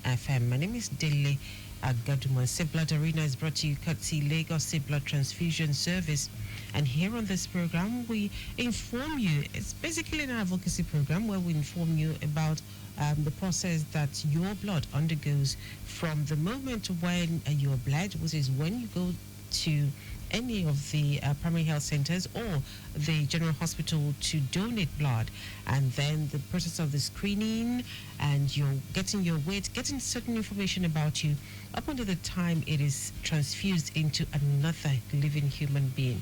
FM. My name is Dele Agadumo. St. Blood Arena is brought to you courtesy Lagos St. Blood Transfusion Service. And here on this program, we inform you. It's basically an advocacy program where we inform you about the process that your blood undergoes from the moment when you're bled, which is when you go to any of the primary health centers or the general hospital to donate blood, and then the process of the screening and you're getting your weight, getting certain information about you up until the time it is transfused into another living human being.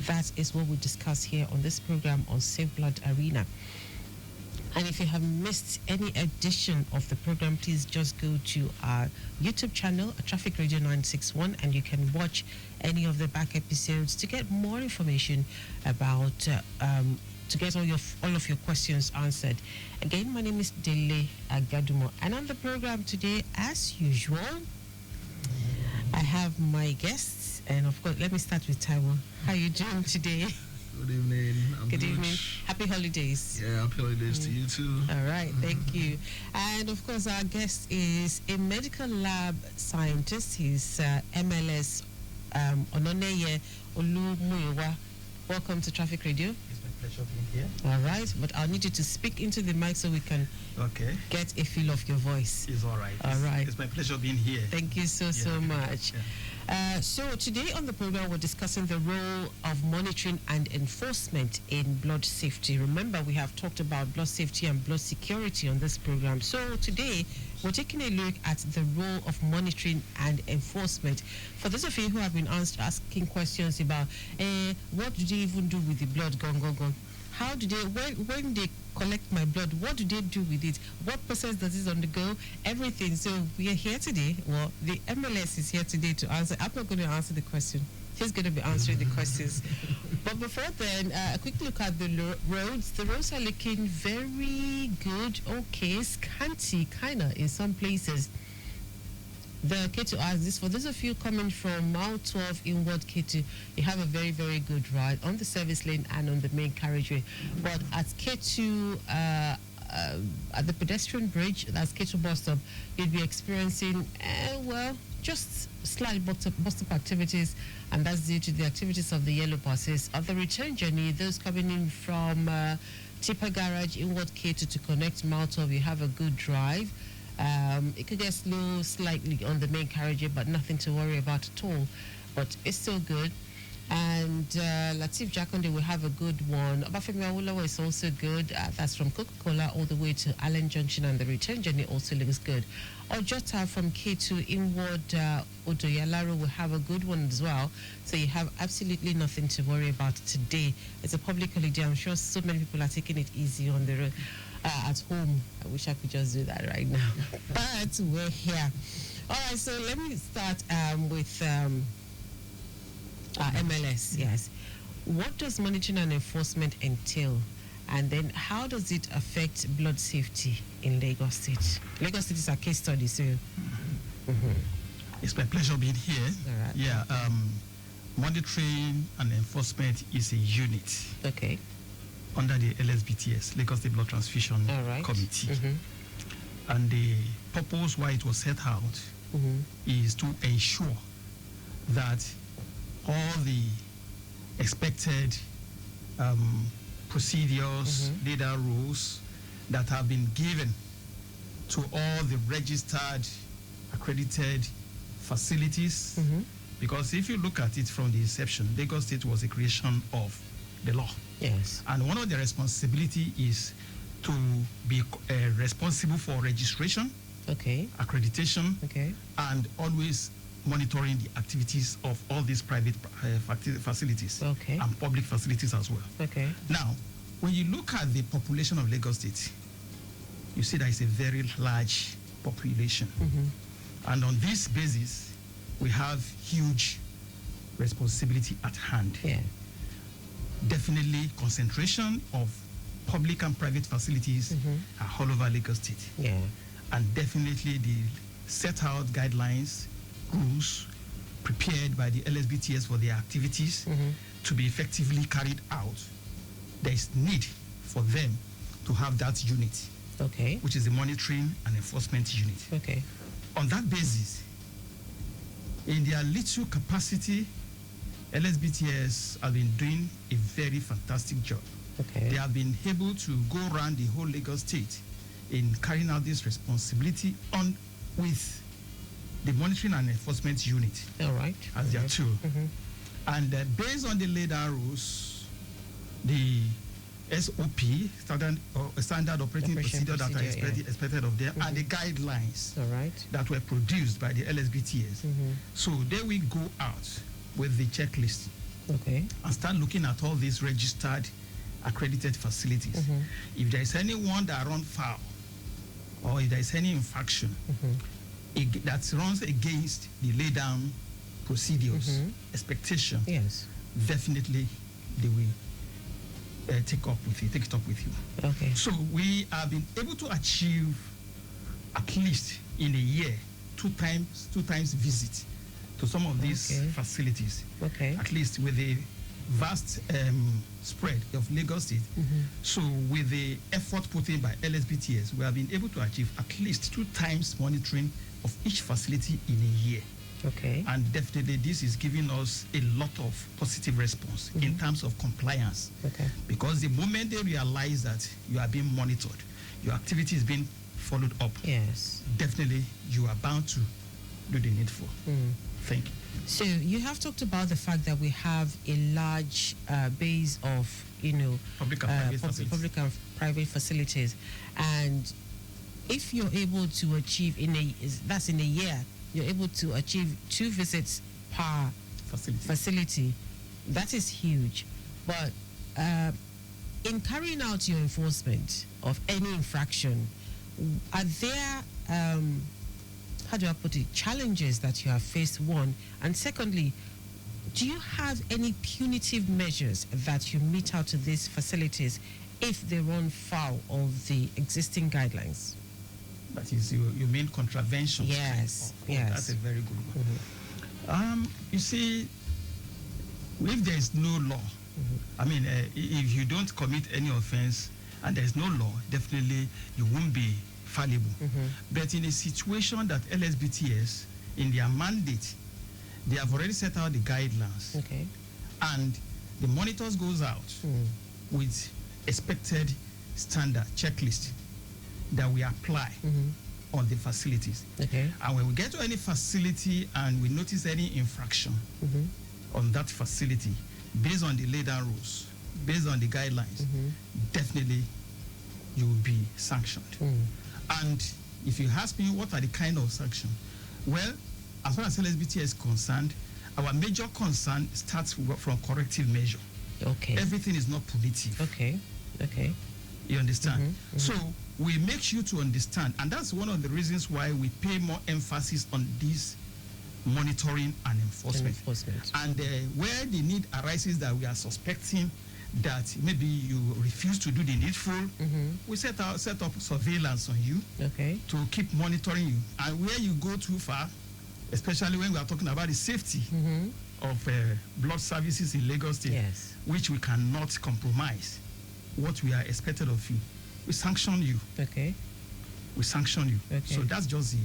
That is what we discuss here on this program on St. Blood Arena. And if you have missed any edition of the program, please just go to our YouTube channel, Traffic Radio 961, and you can watch any of the back episodes to get more information about, to get all of your questions answered. Again, my name is Dele Agadumo, and on the program today, as usual, I have my guests, and of course, let me start with Taiwo. How are you doing today? Good evening. Good evening. Happy holidays. Yeah, happy holidays to you too. All right, thank you. And of course, our guest is a medical lab scientist. He's MLS Ononeye Olumuyiwa. Welcome to Traffic Radio. It's my pleasure being here. All right, but I'll need you to speak into the mic so we can get a feel of your voice. It's all right. All right. It's my pleasure being here. Thank you so much. Yeah. So today on the program, we're discussing the role of monitoring and enforcement in blood safety. Remember, we have talked about blood safety and blood security on this program. So today, we're taking a look at the role of monitoring and enforcement. For those of you who have been asking questions about what do they even do with the blood gone? How do they, when they collect my blood, what do they do with it? What process does it undergo? Everything. So we are here today. Well, the MLS is here today to answer. I'm not going to answer the question. He's going to be answering the questions. But before then, a quick look at the roads. The roads are looking very good. Okay, scanty, kind of, in some places. The K2 asks this, for those of you coming from Mile 12 inward K2, you have a very, very good ride on the service lane and on the main carriageway. But at K2, at the pedestrian bridge, that's K2 bus stop, you'll be experiencing, just slight bus-stop activities, and that's due to the activities of the yellow buses. On the return journey, those coming in from Tipper Garage, inward K2 to connect Mile 12, you have a good drive. It could get slow slightly on the main carriageway, but nothing to worry about at all. But it's still good. And Latif Jakonde will have a good one. Obafemi Awolowo is also good. That's from Coca-Cola all the way to Allen Junction, and the return journey also looks good. Ojota from K2 inward Odoyalaro will have a good one as well. So you have absolutely nothing to worry about today. It's a public holiday. I'm sure so many people are taking it easy on the road. At home. I wish I could just do that right now. But we're here. All right, so let me start with MLS. Yes. What does monitoring and enforcement entail? And then how does it affect blood safety in Lagos State? Lagos State is a case study, so. It's my pleasure being here. All right. Yeah. Monitoring and enforcement is a unit. Okay. Under the LSBTS, Lagos State Blood Transfusion Committee. And the purpose why it was set out is to ensure that all the expected procedures, data rules that have been given to all the registered, accredited facilities, because if you look at it from the inception, Lagos State was a creation of the law. Yes. And one of the responsibility is to be responsible for registration, accreditation, and always monitoring the activities of all these private facilities and public facilities as well. Now, when you look at the population of Lagos State, you see there is a very large population. And on this basis, we have huge responsibility at hand. Yeah. Definitely concentration of public and private facilities are all over Lagos State. Yeah. And definitely the set out guidelines, rules prepared by the LSBTS for their activities to be effectively carried out. There is need for them to have that unit, okay, which is the monitoring and enforcement unit. Okay. on that basis, in their little capacity, LSBTS have been doing a very fantastic job. Okay. They have been able to go around the whole Lagos state in carrying out this responsibility on with the monitoring and enforcement unit. All right. As their tool. And based on the laid down rules, the SOP, standard operating procedure that are expected of them, and the guidelines that were produced by the LSBTS. So they will go out with the checklist and start looking at all these registered, accredited facilities. If there is anyone that runs foul, or if there is any infraction that runs against the laid down procedures, expectation, definitely they will take it up with you. Okay. So we have been able to achieve at least in a year two times visit to some of these facilities. At least with the vast spread of Lagos State. So with the effort put in by LSBTS, we have been able to achieve at least 2 times monitoring of each facility in a year. And definitely this is giving us a lot of positive response in terms of compliance. Because the moment they realize that you are being monitored, your activity is being followed up, definitely you are bound to do the needful. Thank you. So you have talked about the fact that we have a large base of, public and private facilities, and if you're able to achieve in a year, you're able to achieve 2 visits per facility. That is huge. But in carrying out your enforcement of any infraction, are there, how do I put it, challenges that you have faced, one? And secondly, do you have any punitive measures that you mete out to these facilities if they run foul of the existing guidelines? That is, you mean contravention? Yes. That's a very good one. You see, if there is no law, I mean, if you don't commit any offense and there is no law, definitely you won't be fallible. But in a situation that LSBTS, in their mandate, they have already set out the guidelines, and the monitors goes out with expected standard checklist that we apply on the facilities. And when we get to any facility and we notice any infraction on that facility, based on the laid down rules, based on the guidelines, definitely you will be sanctioned. And if you ask me what are the kind of sanctions, well, as far as LSBT is concerned, our major concern starts from corrective measure. Everything is not punitive. You understand? So we make you to understand, and that's one of the reasons why we pay more emphasis on this monitoring and enforcement. And where the need arises that we are suspecting that maybe you refuse to do the needful, we set up surveillance on you to keep monitoring you. And where you go too far, especially when we are talking about the safety of blood services in Lagos State, which we cannot compromise what we are expected of you, we sanction you. We sanction you. So that's just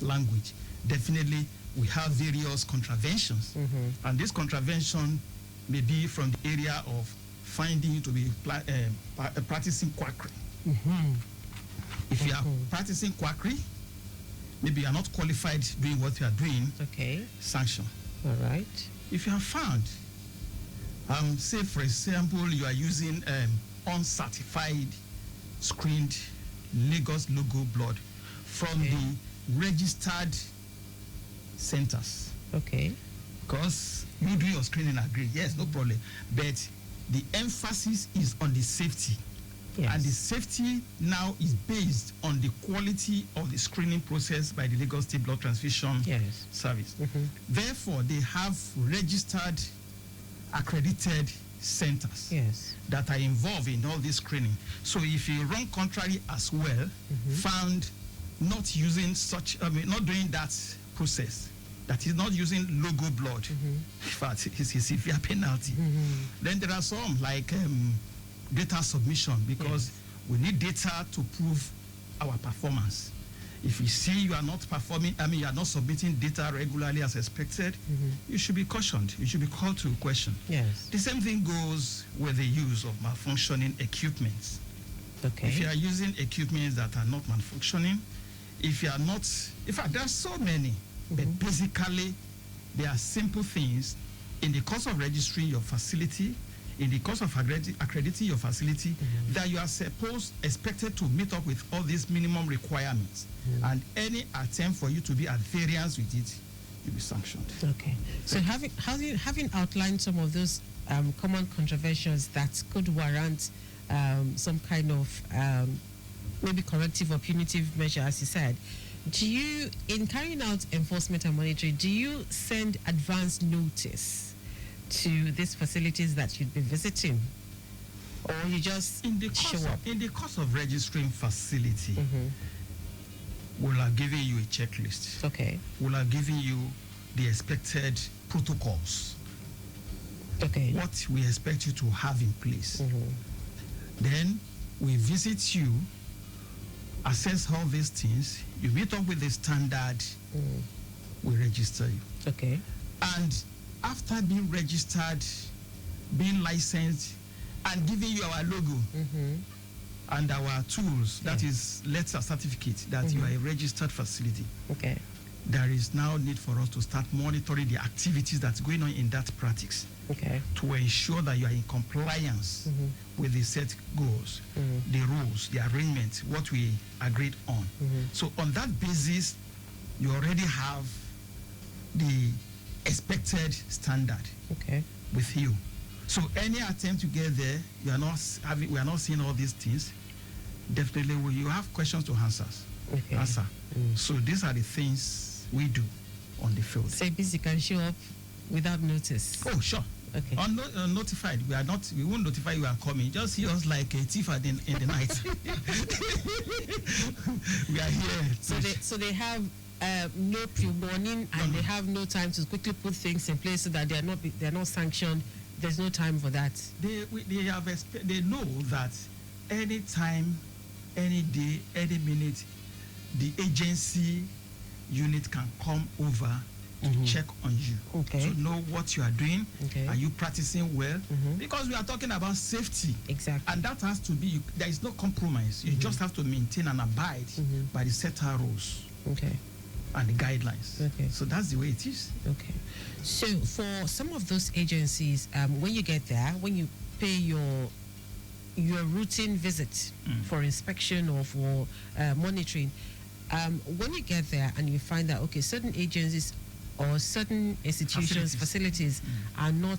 the language. Definitely, we have various contraventions. And this contravention may be from the area of finding you to be practicing quackery. If you are practicing quackery, maybe you are not qualified doing what you are doing, sanction. All right. If you are found, say for example, you are using uncertified screened Lagos logo blood from the registered centers. Because you do your screening, agree, yes, no problem. But the emphasis is on the safety. And the safety now is based on the quality of the screening process by the Lagos State Blood Transfusion Service. Therefore, they have registered, accredited centers that are involved in all this screening. So if you run contrary as well, found not using such, not doing that process, that is not using logo blood, in fact, it's a severe penalty. Then there are some like data submission, because we need data to prove our performance. If you see you are not performing, you are not submitting data regularly as expected, you should be cautioned. You should be called to question. Yes. The same thing goes with the use of malfunctioning equipment. Okay. If you are using equipment that are not malfunctioning, if you are not, in fact, there are so many, but basically, there are simple things in the course of registering your facility, in the course of accrediting your facility, that you are expected to meet up with all these minimum requirements. And any attempt for you to be at variance with it, you'll be sanctioned. Okay. So having outlined some of those common controversies that could warrant some kind of maybe corrective or punitive measure, as you said, do you, in carrying out enforcement and monitoring, do you send advance notice to these facilities that you'd be visiting, or you just show up? In the course of registering facility, we'll have given you a checklist. Okay. We'll have given you the expected protocols. Okay. What we expect you to have in place. Then we visit you, assess all these things, you meet up with the standard, we register you. Okay. And after being registered, being licensed, and giving you our logo and our tools, that is letter certificate that you are a registered facility. Okay. There is now need for us to start monitoring the activities that's going on in that practice. Okay. To ensure that you are in compliance with the set goals, the rules, the arrangement, what we agreed on. So on that basis, you already have the expected standard with you. So any attempt to get there, we are not seeing all these things. Definitely, you have questions to answer. So these are the things we do on the field. So busy can show up without notice. Oh, sure. Okay. Notified. We won't notify you are coming. Just see us like a thief in the night. We are here. So they have no pre-warning, and they have no time to quickly put things in place so that they're not sanctioned. There's no time for that. They know that any time, any day, any minute, the agency unit can come over to check on you, to know what you are doing. Are you practicing well? Because we are talking about safety. Exactly. And that has to be, there is no compromise. You just have to maintain and abide by the set rules and the guidelines. So that's the way it is. Okay. So for some of those agencies, when you get there, when you pay your routine visit for inspection or for monitoring, when you get there and you find that, okay, certain agencies or certain institutions, facilities are not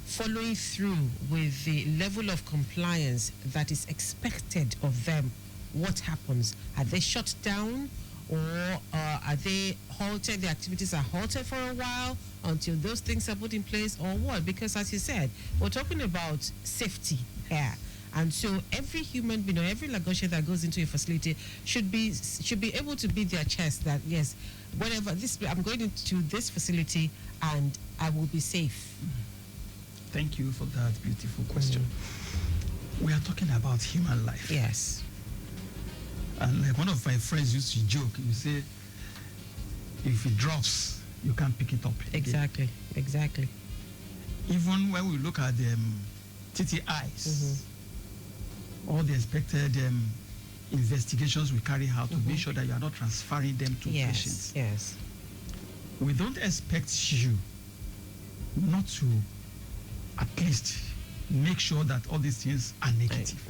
following through with the level of compliance that is expected of them, what happens? Are they shut down, or are they halted? The activities are halted for a while until those things are put in place, or what? Because as you said, we're talking about safety here. And so every human being or every Lagosian that goes into a facility should be able to beat their chest that, yes, whenever I'm going into this facility and I will be safe. Thank you for that beautiful question. We are talking about human life. Yes. And like one of my friends used to joke, you say, if it drops, you can't pick it up. Exactly. Even when we look at the TTIs, all the expected investigations we carry out to make sure that you are not transferring them to patients. Yes. We don't expect you not to at least make sure that all these things are negative.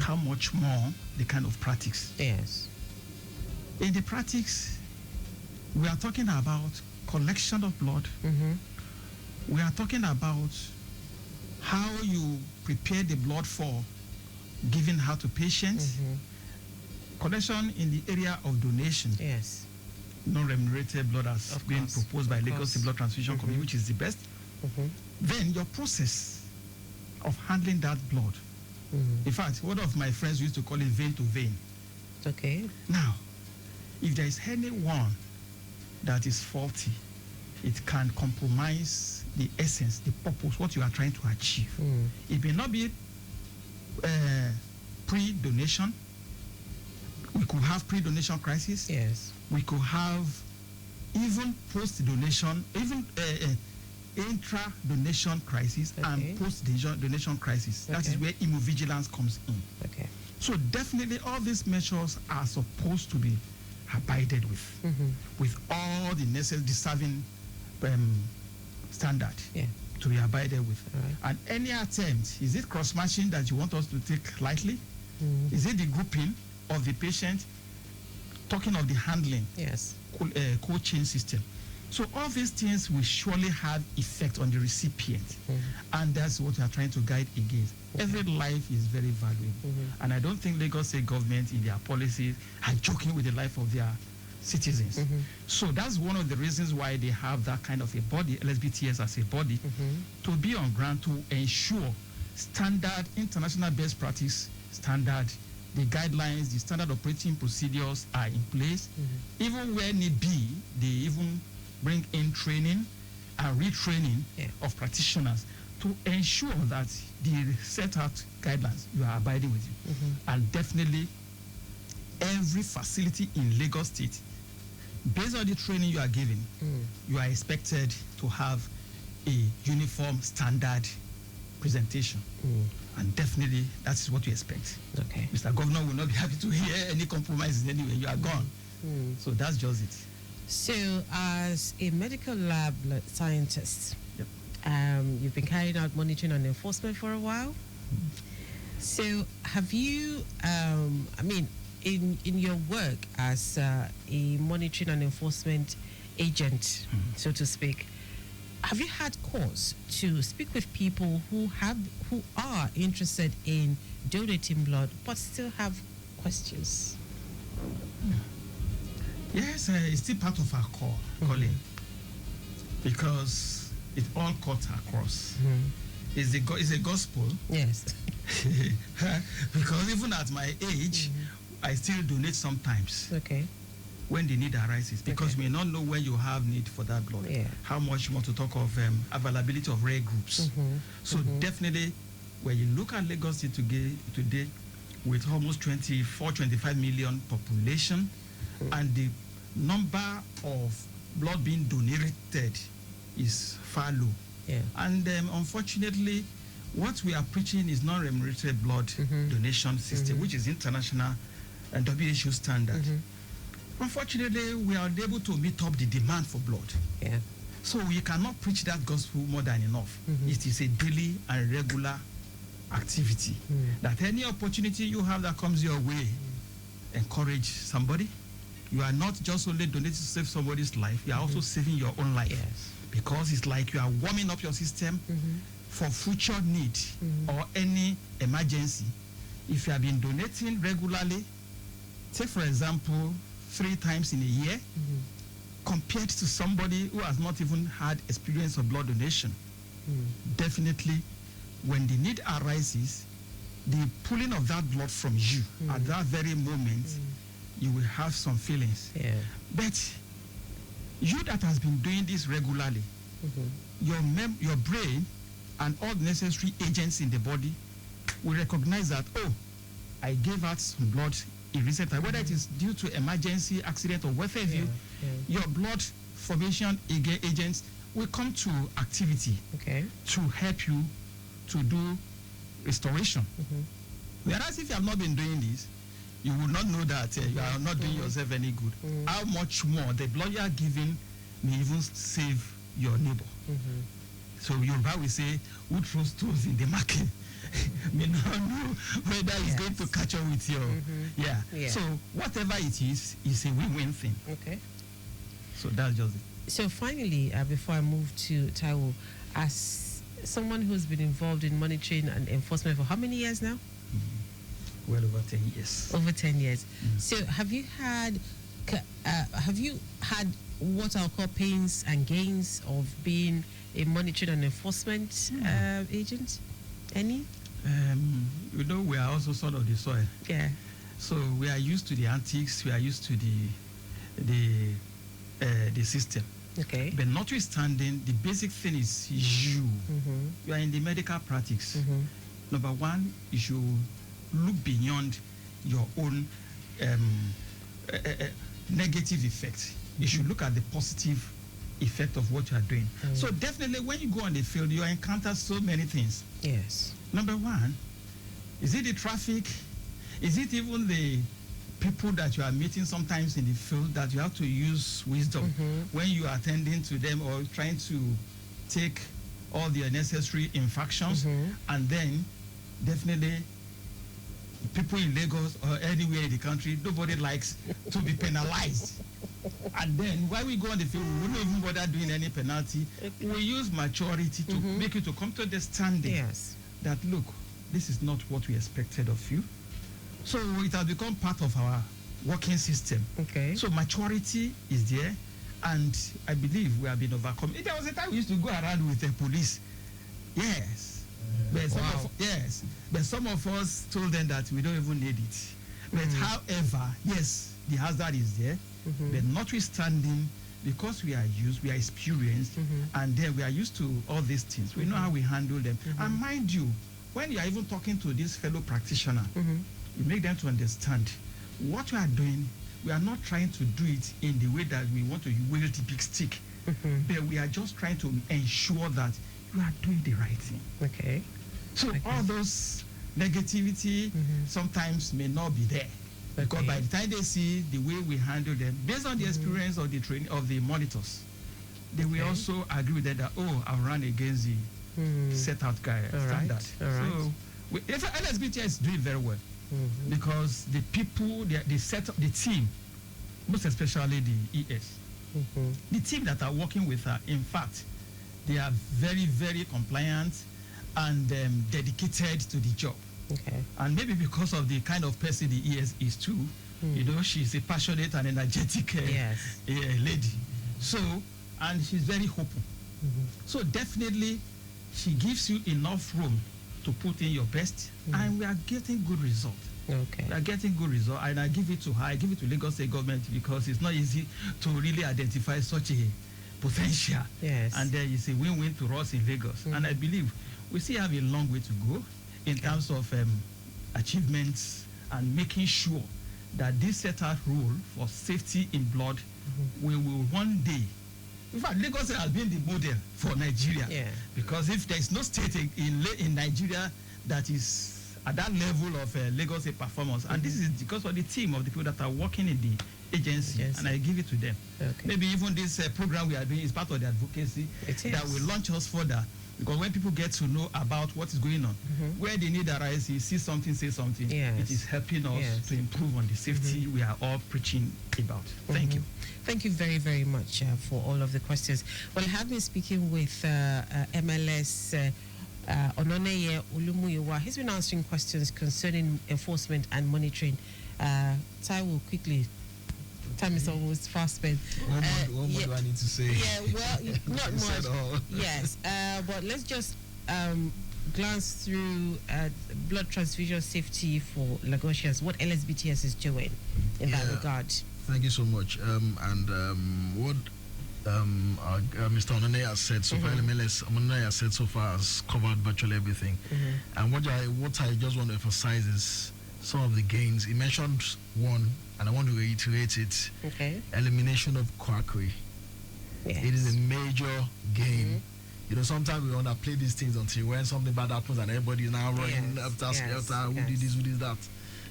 How much more the kind of practice? Yes. In the practice, we are talking about collection of blood. We are talking about how you prepare the blood for giving out to patients. Collection in the area of donation. Yes. Non-remunerated blood has been proposed by Lagos State Blood Transfusion Committee, which is the best. Then your process of handling that blood. In fact, one of my friends used to call it vein to vein. Okay. Now, if there is anyone that is faulty, it can compromise the essence, the purpose, what you are trying to achieve. It may not be pre-donation, We could have pre-donation crisis. Yes. We could have even post-donation, even intra-donation crisis and post-donation crisis. That is where immovigilance comes in. Okay. So definitely all these measures are supposed to be abided with all the necessary deserving standard to be abided with. Right. And any attempt, is it cross-matching that you want us to take lightly? Is it the grouping of the patient? Talking of the handling, cold chain system. So all these things will surely have effect on the recipient, and that's what we are trying to guide against. Every life is very valuable, and I don't think Lagos State government in their policies are joking with the life of their citizens. So that's one of the reasons why they have that kind of a body, LSBTS as a body, to be on ground to ensure standard international best practice standard. The guidelines, the standard operating procedures are in place. Even where need be, they even bring in training and retraining of practitioners to ensure that the set out guidelines you are abiding with you. And definitely every facility in Lagos State, based on the training you are given, you are expected to have a uniform standard presentation. And definitely that is what you expect. Okay. Mr. Governor will not be happy to hear any compromises anyway. You are gone. So that's just it. So as a medical lab scientist, you've been carrying out monitoring and enforcement for a while. So have you, in your work as a monitoring and enforcement agent, so to speak, have you had cause to speak with people who are interested in donating blood but still have questions? Yes, it's still part of our calling, because it all cuts across. It's a gospel. Yes. Because even at my age, I still donate sometimes. Okay. When the need arises, because we may not know when you have need for that blood. How much more to talk of availability of rare groups. So definitely, when you look at Lagos State today with almost 25 million population, and the number of blood being donated is far low. And unfortunately, what we are preaching is non-remunerated blood donation system, which is international and WHO standard. Unfortunately, we are unable to meet up the demand for blood. So we cannot preach that gospel more than enough. It is a daily and regular activity. That any opportunity you have that comes your way, encourage somebody. You are not just only donating to save somebody's life, you are also saving your own life. Because it's like you are warming up your system for future need or any emergency. If you have been donating regularly, take for example, 3 times in a year, compared to somebody who has not even had experience of blood donation. Definitely, when the need arises, the pulling of that blood from you at that very moment, you will have some feelings. But you that has been doing this regularly, your brain and all the necessary agents in the body will recognize that, oh, I gave out some blood in recent time, whether it is due to emergency, accident, or whatever, your blood formation agents will come to activity to help you to do restoration. Whereas if you have not been doing this, you will not know that you are not doing yourself any good. How much more the blood you are giving may even save your neighbor. So Yoruba will say, who throws stones in the market may not know whether it's going to catch up with you. So whatever it is a win-win thing. So that's just it. So finally, before I move to Taiwo, as someone who's been involved in monitoring and enforcement for how many years now? Well over 10 years. Over 10 years. So have you had what I'll call pains and gains of being a monitoring and enforcement agent? Any? We are also sort of the soil. So we are used to the antics. We are used to the system. But notwithstanding, the basic thing is you. You are in the medical practice. Number one, you should look beyond your own negative effect. You should look at the positive effect of what you are doing. So definitely when you go on the field, you encounter so many things. Yes. Number one, is it the traffic? Is it even the people that you are meeting sometimes in the field that you have to use wisdom when you are attending to them or trying to take all the necessary infractions? And then definitely people in Lagos or anywhere in the country, nobody likes to be penalized. And then while we go on the field, we wouldn't even bother doing any penalty. We use maturity to make you to come to understanding that, look, this is not what we expected of you. So it has become part of our working system. Okay. So maturity is there, and I believe we have been overcome. There was a time we used to go around with the police. Yes. But some of us told them that we don't even need it. But however, yes, the hazard is there. But notwithstanding, because we are used, we are experienced, and then we are used to all these things. We know how we handle them. And mind you, when you are even talking to this fellow practitioner, you make them to understand what we are doing. We are not trying to do it in the way that we want to wield the big stick, but we are just trying to ensure that you are doing the right thing. Okay. So all those negativity sometimes may not be there. Because by the time they see the way we handle them, based on the experience of the training of the monitors, they will also agree with that, oh, I've run against the set out guy standard. So LSBTI is doing very well because the people, the team, most especially the ES, the team that are working with her, in fact, they are very, very compliant and dedicated to the job. Okay. And maybe because of the kind of person the ES is too, you know, she's a passionate and energetic lady. So, and she's very open. So definitely, she gives you enough room to put in your best, and we are getting good result. Okay. We are getting good result, and I give it to her. I give it to Lagos State government because it's not easy to really identify such a potential. Yes. And then it's a win-win to us in Lagos. And I believe we still have a long way to go in terms of achievements and making sure that this set out rule for safety in blood we will one day. In fact, Lagos has been the model for Nigeria. Yeah. Because if there is no state in Nigeria that is at that level of Lagos performance, and this is because of the team of the people that are working in the agency, and I give it to them. Okay. Maybe even this program we are doing is part of the advocacy that will launch us further. Because when people get to know about what is going on, where they need arise, you see something, say something, it is helping us to improve on the safety we are all preaching about. Thank you. Thank you very, very much for all of the questions. Well, I have been speaking with MLS Ononeye Olumuyiwa. He's been answering questions concerning enforcement and monitoring. Tai will quickly. Time is almost fast spent. What more do I need to say? Yeah, well, not much. Yes, but let's just glance through blood transfusion safety for Lagosians, what LSBTS is doing in that regard. Thank you so much. What Mr. Onone has said so far, MLS Onone has said so far has covered virtually everything. And what I just want to emphasize is some of the gains. He mentioned one, and I want to reiterate it. Okay. Elimination of quackery. Yes. It is a major gain. You know, sometimes we underplay these things until when something bad happens and everybody is now running after who did this, who did that.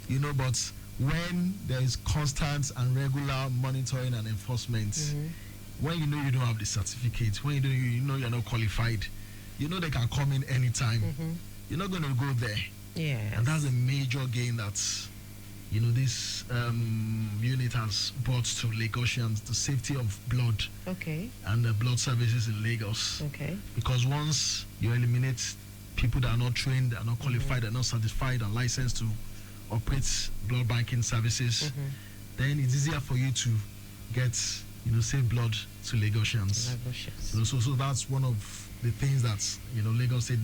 You know, but when there is constant and regular monitoring and enforcement, when you know you don't have the certificate, when you know you're not qualified, you know they can come in anytime. You're not going to go there. Yeah. And that's a major gain that, you know, this unit has brought to Lagosians, the safety of blood and the blood services in Lagos. Okay. Because once you eliminate people that are not trained, are not qualified, are not certified and licensed to operate blood banking services, then it's easier for you to get, you know, safe blood to Lagosians. You know, so that's one of the things that, you know, Lagos State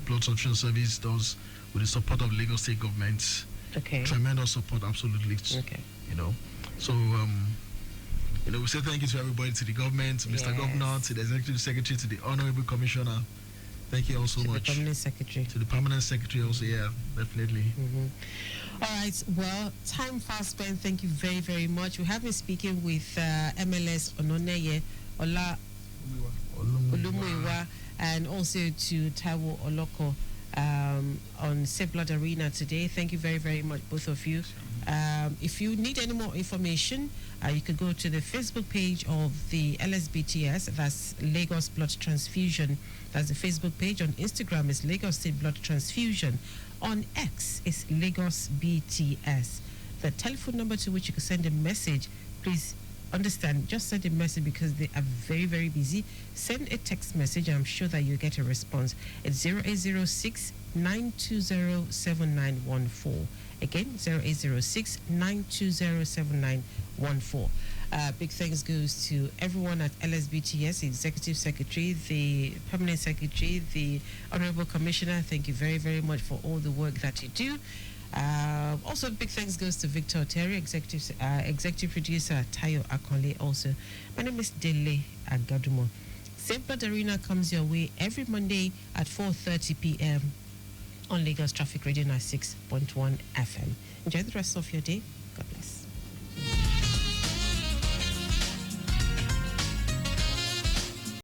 Blood Transfusion Service does with the support of Lagos State government. Okay. Tremendous support, absolutely. Okay. You know, so you know, we say thank you to everybody, to the government, to Mr. Governor, to the Executive Secretary, to the Honorable Commissioner, Thank you all so much. To the permanent secretary. To the permanent secretary also, yeah, definitely. All right, well, time fast spent. Thank you very, very much. We have been speaking with MLS Ononeye Ola Olumuyiwa and also to Taiwo Oloko on Safe Blood Arena today. Thank you very, very much, both of you. If you need any more information, you could go to the Facebook page of the LSBTS, that's Lagos Blood Transfusion. That's the Facebook page. On Instagram is Lagos State Blood Transfusion. On X is Lagos BTS. The telephone number to which you can send a message, please understand, just send a message because they are very, very busy. Send a text message. I'm sure that you'll get a response. It's 0806 920 7914. Again, 0806 920 7914. Big thanks goes to everyone at LSBTS, the Executive Secretary, the Permanent Secretary, the Honorable Commissioner. Thank you very, very much for all the work that you do. Also, big thanks goes to Victor Terry, Executive Producer Tayo Akonle. Also, my name is Dele Agadumo. Safe Blood Arena comes your way every Monday at 4:30 p.m. on Lagos Traffic Radio 96.1 FM. Enjoy the rest of your day. God bless.